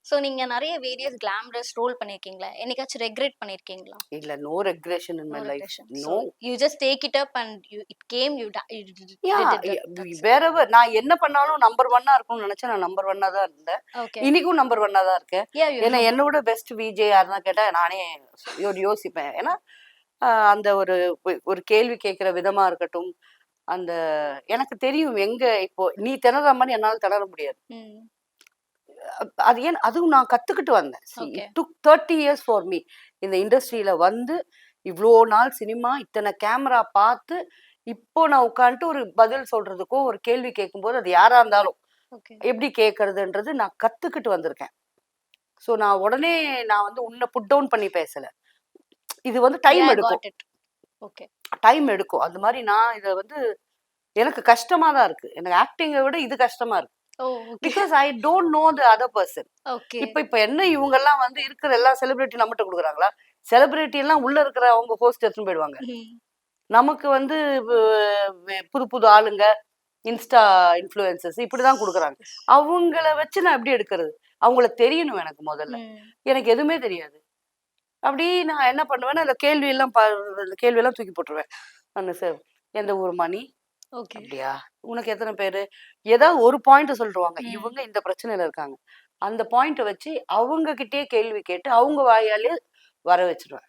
So நீங்க நெறைய various glamorous role பண்ணியிருக்கீங்களா? என்னைக்காச்சும் ரெக்ரெட் பண்ணியிருக்கீங்களா? இல்ல, no regression in no my life. Regression. So no. You just take it up and it came you yeah! Did it that's it. வேறெவர் நான் என்ன பண்ணாலும் நம்பர் 1 இருக்கணும்னு நெனச்சா நான் நம்பர் 1 தான் இருந்தேன். ஓகே. இன்னைக்கும் நம்பர் 1 தான் இருக்கேன். யா யூ ஏன்னா என்னோட பெஸ்ட் விஜே யாருன்னா கேட்டா நானே யோசிப்பேன். ஏன்னா அந்த ஒரு ஒரு கேள்வி கேட்கிற விதமா இருக்கட்டும், அந்த எனக்கு தெரியும் எங்க இப்போ நீ திணற மாரி என்னால திணற முடியாது. ம். அது ஏன் அதுவும் நான் கத்துக்கிட்டு வந்தேன். Okay. It took 30 years for me. இந்த இண்டஸ்ட்ரியில வந்து இவ்ளோ நாள் சினிமா, இத்தன கேமரா பார்த்து, இப்போ நான் உட்காந்துட்டு ஒரு பதில் சொல்றதுக்கோ, ஒரு கேள்வி கேட்கும்போது அது யாரா இருந்தாலும், ஓகே. எப்படி கேட்கறதுன்றது நான் கத்துக்கிட்டு வந்திருக்கேன். ஸோ நான் உடனே நான் வந்து உன்ன புட் டவுன் பண்ணி பேசல. இது வந்து டைம் யா எடுக்கும். Got it. ஓகே. டைம் எடுக்கும். அந்த மாரி நான் இத வந்து எனக்கு கஷ்டமா தான் இருக்கு. எனக்கு ஆக்டிங்க விட இது கஷ்டமா இருக்கு. Oh! Okay. Because I don't know the other person. Okay. இப்ப என்ன இவங்கெல்லாம் வந்து இருக்கிற எல்லா செலிபிரிட்டி நம்மட்ட குடுக்குறாங்களா? செலிபிரிட்டி எல்லாம் உள்ள இருக்கிற அவங்க ஹோஸ்ட் எடுத்துன்னு போயிடுவாங்க. ம். நமக்கு வந்து புது புது ஆளுங்க, இன்ஸ்டா இன்ஃப்ளூயன்சர்ஸ் இப்படிதான் குடுக்குறாங்க. அவங்கள வச்சு நான் எப்படி எடுக்கிறது? அவங்கள தெரியணும் எனக்கு முதல்ல. ம். எனக்கு எதுவுமே தெரியாது. அப்படி நான் என்ன பண்ணுவேன்னா, அந்த கேள்வியெல்லாம் தூக்கி போட்டுருவேன். நானு எந்த ஊரும்மா நீ? ஓகே. அப்படியா? உனக்கு எத்தன பேரு? ஏதாவது ஒரு பாயிண்ட் சொல்லிருவாங்க. ம். இவங்க இந்த பிரச்சனையில இருக்காங்க. அந்த பாயிண்ட்ட வச்சு அவங்க கிட்டயே கேள்வி கேட்டு, அவங்க வாயாலயே வர வச்சுருவேன்.